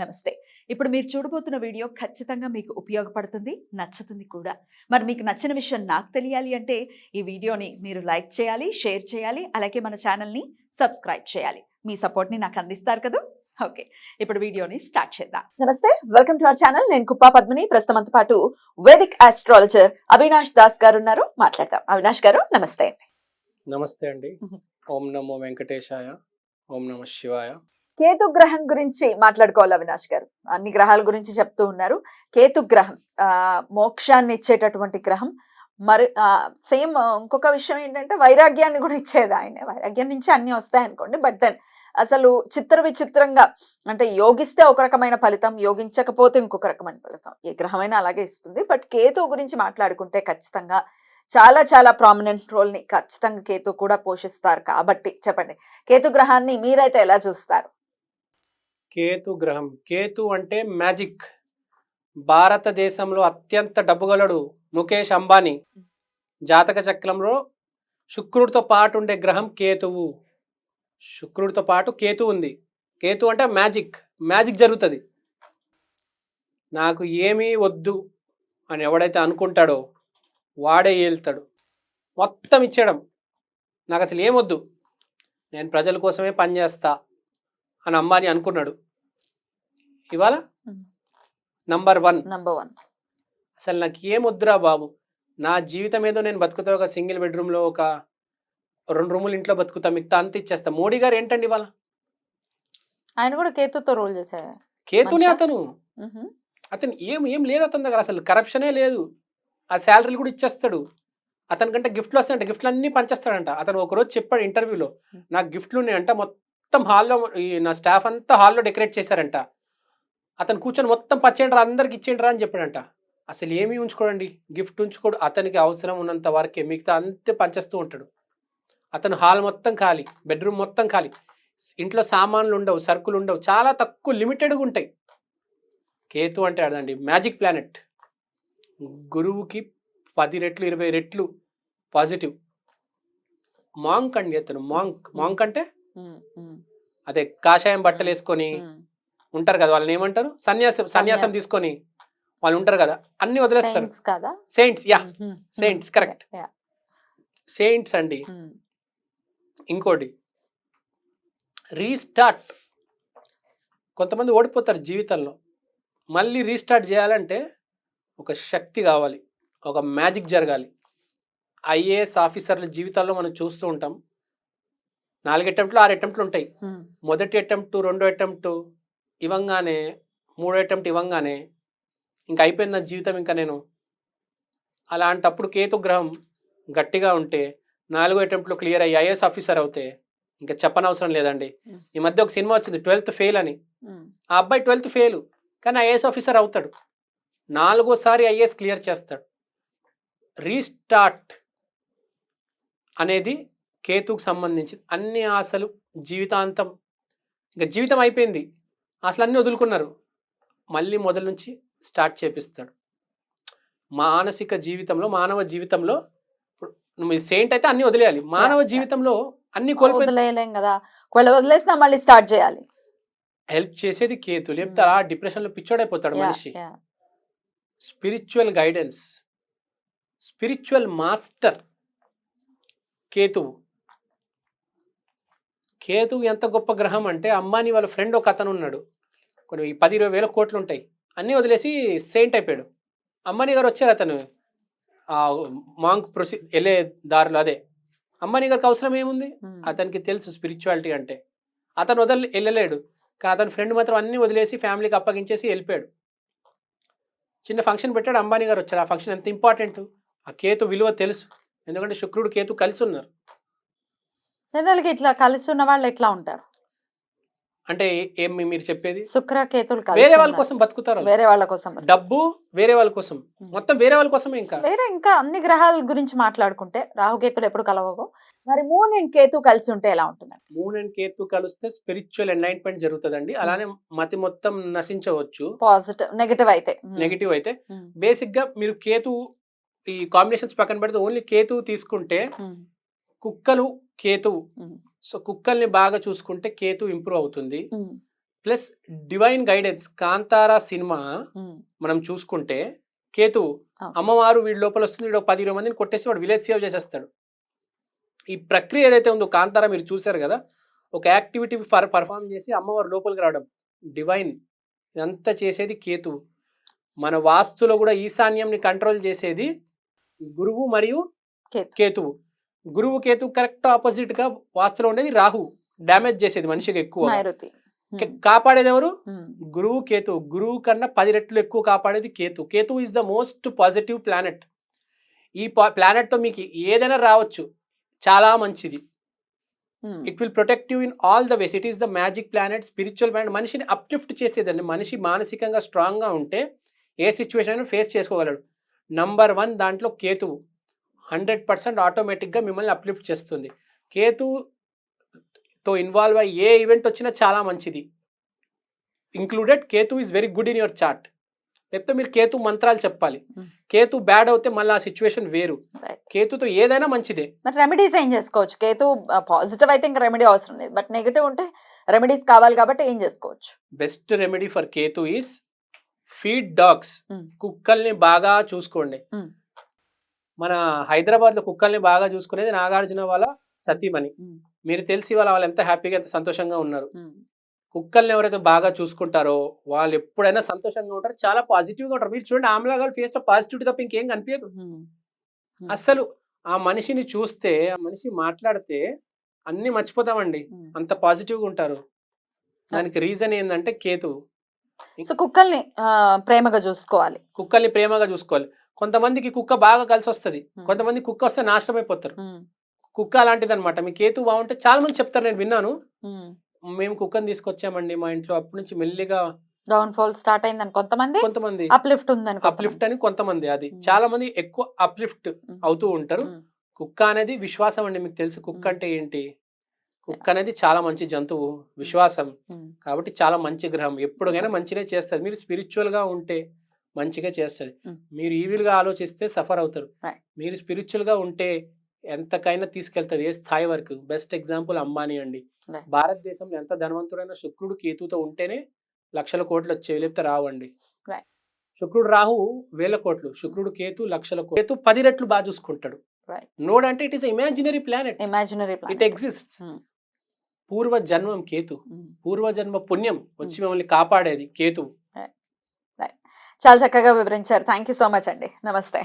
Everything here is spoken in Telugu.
నమస్తే. ఇప్పుడు మీరు చూడబోతున్న వీడియో ఖచ్చితంగా మీకు ఉపయోగపడుతుంది, నచ్చుతుంది కూడా. మరి మీకు నచ్చిన విషయం నాకు తెలియాలి అంటే ఈ వీడియోని మీరు లైక్ చేయాలి, షేర్ చేయాలి, అలాగే మన ఛానల్ని సబ్స్క్రైబ్ చేయాలి. మీ సపోర్ట్ని నాకు అందిస్తారు కదా. ఓకే, ఇప్పుడు వీడియోని స్టార్ట్ చేద్దాం. నమస్తే, వెల్కమ్ టు అవర్ ఛానల్. నేను కుప్పా పద్మిని. ప్రస్తుతంతో పాటు వేదిక్ ఆస్ట్రాలజర్ అవినాష్ దాస్ గారు ఉన్నారు. మాట్లాడదాం. అవినాష్ గారు నమస్తే అండి. నమస్తే అండి. ఓం నమో వెంకటేశాయ, ఓం నమ శివాయ. కేతు గ్రహం గురించి మాట్లాడుకోవాలి అవినాష్ గారు. అన్ని గ్రహాల గురించి చెప్తూ ఉన్నారు. కేతు గ్రహం మోక్షాన్ని ఇచ్చేటటువంటి గ్రహం. మరి సేమ్ ఇంకొక విషయం ఏంటంటే వైరాగ్యాన్ని కూడా ఇచ్చేది ఆయన. వైరాగ్యం నుంచి అన్ని వస్తాయి అనుకోండి. బట్ దెన్ అసలు చిత్ర విచిత్రంగా అంటే యోగిస్తే ఒక రకమైన ఫలితం, యోగించకపోతే ఇంకొక రకమైన ఫలితం. ఏ గ్రహమైనా అలాగే ఇస్తుంది. బట్ కేతు గురించి మాట్లాడుకుంటే ఖచ్చితంగా చాలా చాలా ప్రామినెంట్ రోల్ ని ఖచ్చితంగా కేతు కూడా పోషిస్తారు. కాబట్టి చెప్పండి, కేతు గ్రహాన్ని మీరైతే ఎలా చూస్తారు? కేతు గ్రహం, కేతు అంటే మ్యాజిక్. భారతదేశంలో అత్యంత డబ్బుగలడు ముఖేష్ అంబానీ జాతక చక్రంలో శుక్రుడితో పాటు ఉండే గ్రహం కేతువు. శుక్రుడితో పాటు కేతు ఉంది. కేతు అంటే మ్యాజిక్, మ్యాజిక్ జరుగుతుంది. నాకు ఏమీ వద్దు అని ఎవడైతే అనుకుంటాడో వాడే ఏళ్తాడు. మొత్తం ఇచ్చేయడం, నాకు అసలు ఏమొద్దు, నేను ప్రజల కోసమే పనిచేస్తా అని అంబానీ అనుకున్నాడు. ఇవాళ నంబర్ వన్. అసలు నాకు ఏమొద్దురా బాబు, నా జీవితం ఏదో నేను బతుకుతా, ఒక సింగిల్ బెడ్రూమ్లో ఒక 2 రూములు ఇంట్లో బతుకుతా, మిగతా అంత ఇచ్చేస్తా. మోడీ గారు ఏంటండి ఇవాళ? ఆయన కూడా కేతుతో రోల్ చేశారు. కేతునే అతను ఏం లేదు అతని దగ్గర, అసలు కరప్షనే లేదు. ఆ శాలరీలు కూడా ఇచ్చేస్తాడు. అతనికంటే గిఫ్ట్లు వస్తాయంట, గిఫ్ట్లు అన్నీ పంచేస్తాడంట. అతను ఒకరోజు చెప్పాడు ఇంటర్వ్యూలో, నాకు గిఫ్ట్లు ఉన్నాయంట, మొత్తం హాల్లో నా స్టాఫ్ అంతా హాల్లో డెకరేట్ చేశారంట, అతను కూర్చొని మొత్తం పచ్చేయండిరా, అందరికి ఇచ్చేయండిరా అని చెప్పాడంట. అసలు ఏమీ ఉంచుకోడండి, గిఫ్ట్ ఉంచుకోడు. అతనికి అవసరం ఉన్నంత వరకే, మిగతా అంతే పంచేస్తూ ఉంటాడు. అతను హాల్ మొత్తం ఖాళీ, బెడ్రూమ్ మొత్తం ఖాళీ, ఇంట్లో సామాన్లు ఉండవు, సరుకులు ఉండవు, చాలా తక్కువ లిమిటెడ్గా ఉంటాయి. కేతు అంటే అదండి మ్యాజిక్ ప్లానెట్. గురువుకి 10 రెట్లు 20 రెట్లు పాజిటివ్. మాంక్ అండి అతను. మాంక్ అంటే అదే కాషాయం బట్టలు వేసుకొని ఉంటారు కదా, వాళ్ళని ఏమంటారు, సన్యాసం తీసుకొని వాళ్ళు ఉంటారు కదా, అన్ని వదిలేస్తారు. Saints, yeah saints, correct, saints అండి. ఇంకోటి రీస్టార్ట్. కొంతమంది ఓడిపోతారు జీవితంలో, మళ్ళీ రీస్టార్ట్ చేయాలంటే ఒక శక్తి కావాలి, ఒక మ్యాజిక్ జరగాలి. ఐఏఎస్ ఆఫీసర్ల జీవితాల్లో మనం చూస్తూ ఉంటాం, 4 అటెంప్ట్లు 6 అటెంప్ట్లు ఉంటాయి. మొదటి అటెంప్ట్, 2వ అటెంప్ట్ ఇవ్వంగానే, 3వ అటెంప్ట్ ఇవ్వంగానే ఇంకా అయిపోయింది నా జీవితం, ఇంకా నేను. అలాంటప్పుడు కేతు గ్రహం గట్టిగా ఉంటే 4వ అటెంప్ట్లో క్లియర్ అయ్యి ఐఏఎస్ ఆఫీసర్ అవుతే ఇంకా చెప్పనవసరం లేదండి. ఈ మధ్య ఒక సినిమా వచ్చింది 12th ఫెయిల్ అని. ఆ అబ్బాయి 12th ఫెయిల్ కానీ ఐఏఎస్ ఆఫీసర్ అవుతాడు, 4వసారి ఐఏఎస్ క్లియర్ చేస్తాడు. రీస్టార్ట్ అనేది కేతుకు సంబంధించి. అన్ని ఆశలు జీవితాంతం, ఇంకా జీవితం అయిపోయింది, అసలు అన్నీ వదులుకున్నారు, మళ్ళీ మొదలు నుంచి స్టార్ట్ చేపిస్తాడు. మానసిక జీవితంలో, మానవ జీవితంలో నువ్వు సెయింట్ అయితే అన్ని వదిలేయాలి. మానవ జీవితంలో అన్ని కోల్పోలేం కదా, వదిలేసినా మళ్ళీ స్టార్ట్ చేయాలి. హెల్ప్ చేసేది కేతు, లేకపోతే ఆ డిప్రెషన్లో పిచ్చోడైపోతాడు మనిషి. స్పిరిచువల్ గైడెన్స్, స్పిరిచువల్ మాస్టర్ కేతువు. కేతువు ఎంత గొప్ప గ్రహం అంటే, అంబానీ వాళ్ళ ఫ్రెండ్ ఒక అతను ఉన్నాడు, కొన్ని 10-20 వేల కోట్లు ఉంటాయి, అన్నీ వదిలేసి సెయింట్ అయిపోయాడు. అంబానీ గారు వచ్చారు, అతను మాంక్ వెళ్ళే దారిలో. అదే అంబానీ గారికి అవసరం ఏముంది, అతనికి తెలుసు స్పిరిచువాలిటీ అంటే. అతను వెళ్ళలేడు, కానీ అతని ఫ్రెండ్ మాత్రం అన్నీ వదిలేసి ఫ్యామిలీకి అప్పగించేసి వెళ్ళిపోయాడు. చిన్న ఫంక్షన్ పెట్టాడు, అంబానీ గారు వచ్చారు. ఆ ఫంక్షన్ ఎంత ఇంపార్టెంట్, ఆ కేతు విలువ తెలుసు, ఎందుకంటే శుక్రుడు కేతు కలిసి ఉన్నారు. జనరల్గా ఇట్లా కలిసి ఉన్న వాళ్ళు ఎట్లా ఉంటారు అంటే ఏమి మీరు చెప్పేది? శుక్ర కేతులు వేరే వాళ్ళ కోసం బతుకుతారు, వేరే వాళ్ళ కోసం, డబ్బు వేరే వాళ్ళ కోసం, మొత్తం వేరే వాళ్ళ కోసమే. ఇంకా అన్ని గ్రహాల గురించి మాట్లాడుకుంటే రాహుకేతులు ఎప్పుడు కలవగో. మరి మూన్ అండ్ కేతు కలిసి ఉంటే ఎలా ఉంటుంది? మూన్ అండ్ కేతు కలిస్తే స్పిరిచువల్ ఎన్లైట్మెంట్ జరుగుతుందండి. అలానే మతి మొత్తం నశించవచ్చు, పాజిటివ్ నెగటివ్ అయితే. బేసిక్ గా మీరు కేతు ఈ కాంబినేషన్స్ పక్కన పెడితే ఓన్లీ కేతు తీసుకుంటే, కుక్కలు కేతువు, సో కుక్కల్ని బాగా చూసుకుంటే కేతు ఇంప్రూవ్ అవుతుంది. Plus divine guidance. Kantara cinema మనం చూసుకుంటే కేతువు అమ్మవారు వీడి లోపల వస్తుంది, వీడు 10-20 మందిని కొట్టేసి వాడు విలేజ్ సేవ్ చేసేస్తాడు. ఈ ప్రక్రియ ఏదైతే ఉందో కాంతారా మీరు చూశారు కదా, ఒక యాక్టివిటీ పర్ఫామ్ చేసి అమ్మవారు లోపలికి రావడం డివైన్, ఇదంతా చేసేది కేతువు. మన వాస్తులో కూడా ఈశాన్యంని కంట్రోల్ చేసేది గురువు మరియు కేతువు. గురువు కేతువు కరెక్ట్ ఆపోజిట్ గా వాస్తులో ఉండేది రాహు, డ్యామేజ్ చేసేది మనిషికి ఎక్కువ. కాపాడేది ఎవరు? గురువు కేతువు. గురువు కన్నా 10 రెట్లు ఎక్కువ కాపాడేది Ketu. Ketu is the most positive planet. ఈ ప్లానెట్ తో మీకు ఏదైనా రావచ్చు, చాలా మంచిది. It will protect you in all the ways. It is the magic planet, spiritual planet. మనిషిని అప్లిఫ్ట్ చేసేదండి. మనిషి మానసికంగా స్ట్రాంగ్ గా ఉంటే ఏ సిచ్యువేషన్ అయినా ఫేస్ చేసుకోగలడు. నంబర్ 1 దాంట్లో కేతువు 100% ఆటోమేటిక్గా మిమ్మల్ని అప్లిఫ్ట్ చేస్తుంది. కేతుతో ఇన్వాల్వ్ అయ్యి ఏ ఈవెంట్ వచ్చినా చాలా మంచిది. Included Ketu is very good in your chart. లేకపోతే మీరు కేతు మంత్రాలు చెప్పాలి. కేతు బ్యాడ్ అవుతే మళ్ళీ ఆ సిచ్యువేషన్ వేరు. కేతుతో ఏదైనా మంచిదే. మరి రెమెడీస్ ఏం చేసుకోవచ్చు? కేతు పాజిటివ్ అయితే ఇంకా రెమెడీ అవసరం లేదు, బట్ నెగిటివ్ ఉంటే రెమెడీస్ కావాలి కాబట్టి ఏం చేసుకోవచ్చు? Best remedy for Ketu is feed dogs. కుక్కల్ని బాగా చూసుకోండి. మన హైదరాబాద్ లో కుక్కల్ని బాగా చూసుకునేది నాగార్జున వాళ్ళ సతీమణి. మీరు తెలిసి వాళ్ళు ఎంత హ్యాపీగా ఎంత సంతోషంగా ఉన్నారు. కుక్కల్ని ఎవరైతే బాగా చూసుకుంటారో వాళ్ళు ఎప్పుడైనా సంతోషంగా ఉంటారు, చాలా పాజిటివ్గా ఉంటారు. మీరు చూడండి, ఆమెలా గారు ఫేస్ లో పాజిటివిటీ తప్ప ఇంకేం కనిపించదు అసలు. ఆ మనిషిని చూస్తే, ఆ మనిషి మాట్లాడితే అన్ని మర్చిపోతామండి, అంత పాజిటివ్గా ఉంటారు. దానికి రీజన్ ఏంటంటే కేతు. సో కుక్కల్ని ప్రేమగా చూసుకోవాలి. కుక్కల్ని ప్రేమగా చూసుకోవాలి. కొంతమందికి కుక్క బాగా కలిసి వస్తుంది, కొంతమంది కుక్క వస్తే నాశనం అయిపోతారు. కుక్క అలాంటిది అనమాట. మీ కేతు బాగుంటే చాలా మంది చెప్తారు, నేను విన్నాను, మేము కుక్కని తీసుకొచ్చామండి మా ఇంట్లో, అప్పటి నుంచి మెల్లిగా డౌన్ ఫాల్ స్టార్ట్ అయిందని కొంతమంది అప్లిఫ్ట్ ఉందని అప్లిఫ్ట్ అని కొంతమంది. అది చాలా మంది ఎక్కువ అప్లిఫ్ట్ అవుతూ ఉంటారు. కుక్క అనేది విశ్వాసం అండి. మీకు తెలుసు కుక్క అంటే ఏంటి? కుక్క అనేది చాలా మంచి జంతువు, విశ్వాసం. కాబట్టి చాలా మంచి గ్రహం, ఎప్పుడుగైనా మంచిగా చేస్తుంది. మీరు స్పిరిచువల్ గా ఉంటే మంచిగా చేస్తుంది. మీరు ఈవిల్ గా ఆలోచిస్తే సఫర్ అవుతారు. మీరు స్పిరిచువల్ గా ఉంటే ఎంతకైనా తీసుకెళ్తుంది, ఏ స్థాయి వరకు. బెస్ట్ ఎగ్జాంపుల్ అంబానీ అండి. భారతదేశంలో ఎంత ధనవంతుడైనా శుక్రుడు కేతుతో ఉంటేనే లక్షల కోట్లు వచ్చేవి, లేకపోతే రావండి. శుక్రుడు రాహు 1000 కోట్లు, శుక్రుడు కేతు లక్షల కోట్లు. కేతు 10 రెట్లు బాగా చూసుకుంటాడు. నోడ్ అంటే it is imaginary planet, it exists. పూర్వ జన్మం కేతు, పూర్వజన్మ పుణ్యం వచ్చి మిమ్మల్ని కాపాడేది కేతు. చాలా చక్కగా వివరించారు. థ్యాంక్ యూ సో మచ్ అండి. నమస్తే.